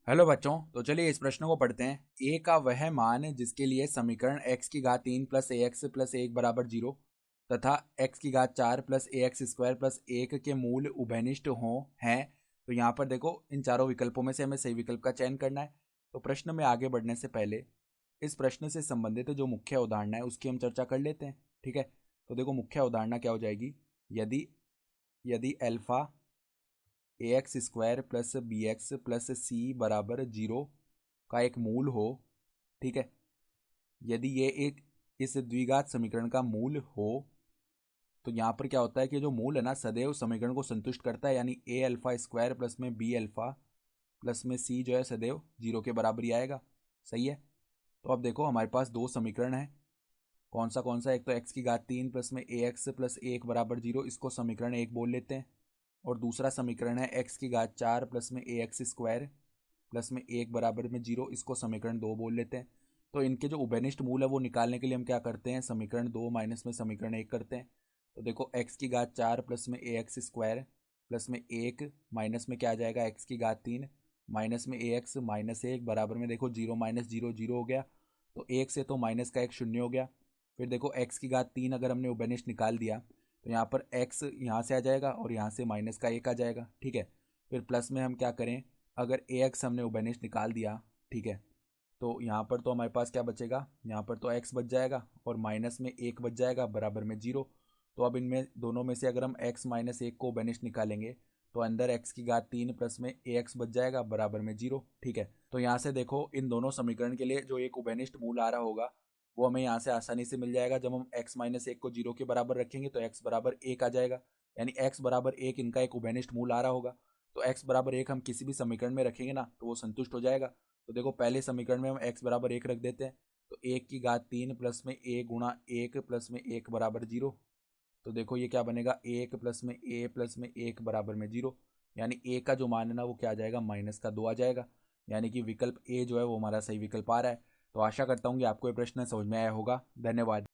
Hello बच्चों, तो चलिए इस प्रश्न को पढ़ते हैं। ए का वह मान जिसके लिए समीकरण x की घात 3 प्लस ए एक्स प्लस एक बराबर 0 तथा x की घात 4 प्लस ए एक्स स्क्वायर प्लस 1 के मूल उभयनिष्ठ हों हैं। तो यहाँ पर देखो, इन चारों विकल्पों में से हमें सही विकल्प का चयन करना है। तो प्रश्न में आगे बढ़ने से पहले इस प्रश्न से संबंधित जो मुख्य अवधारणा है उसकी हम चर्चा कर लेते हैं। ठीक है, तो देखो मुख्य अवधारणा क्या हो जाएगी। यदि यदि alpha a x square plus b x plus c बराबर 0 का एक मूल हो, ठीक है, यदि ये एक इस द्विघात समीकरण का मूल हो, तो यहाँ पर क्या होता है कि जो मूल है ना सदैव समीकरण को संतुष्ट करता है, यानी ए अल्फा स्क्वायर प्लस में बी अल्फा प्लस में सी जो है सदैव 0 के बराबर ही आएगा। सही है। तो अब देखो हमारे पास दो समीकरण है। कौन सा, एक तो एक्स की घात 3 प्लस में ए एक्स प्लस एक बराबर 0, इसको समीकरण 1 बोल लेते हैं। और दूसरा समीकरण है एक्स की घात 4 प्लस में ए एक्स स्क्वायर प्लस में एक बराबर में 0, इसको समीकरण 2 बोल लेते हैं। तो इनके जो उभयनिष्ठ मूल है वो निकालने के लिए हम क्या करते हैं, समीकरण 2 माइनस में समीकरण 1 करते हैं। तो देखो एक्स की घात 4 प्लस में ए एक्स स्क्वायर प्लस में एक माइनस में क्या आ जाएगा, एक्स की घात 3 माइनस में ए एक्स माइनस एक बराबर में देखो 0 माइनस 0 0 हो गया। तो एक से तो माइनस का एक शून्य हो गया। फिर देखो एक्स की घात 3 अगर हमने उभयनिष्ठ निकाल दिया तो यहाँ पर एक्स यहाँ से आ जाएगा और यहाँ से माइनस का एक आ जाएगा। ठीक है, फिर प्लस में हम क्या करें, अगर ए एक्स हमने उभयनिष्ठ निकाल दिया, ठीक है, तो यहाँ पर तो हमारे पास क्या बचेगा, यहाँ पर तो एक्स बच जाएगा और माइनस में एक बच जाएगा बराबर में 0। तो अब इनमें दोनों में से अगर हम एक्स माइनस एक को उभयनिष्ठ निकालेंगे तो अंदर एक्स की घात 3 प्लस में ए एक्स बच जाएगा बराबर में 0। ठीक है, तो यहाँ से देखो इन दोनों समीकरण के लिए जो एक उभयनिष्ठ मूल आ रहा होगा वो हमें यहाँ से आसानी से मिल जाएगा। जब हम x माइनस एक को 0 के बराबर रखेंगे तो x बराबर एक आ जाएगा, यानी x बराबर एक इनका एक उभयनिष्ठ मूल आ रहा होगा। तो x बराबर एक हम किसी भी समीकरण में रखेंगे ना तो वो संतुष्ट हो जाएगा। तो देखो पहले समीकरण में हम x बराबर एक रख देते हैं, तो एक की घात 3 प्लस में a गुणा एक प्लस में एक बराबर 0। तो देखो ये क्या बनेगा, एक प्लस में a प्लस में एक बराबर में 0, यानी a का जो मान है ना वो क्या आ जाएगा, माइनस का 2 आ जाएगा। यानी कि विकल्प ए जो है वो हमारा सही विकल्प आ रहा है। तो आशा करता हूँ कि आपको ये प्रश्न समझ में आया होगा। धन्यवाद।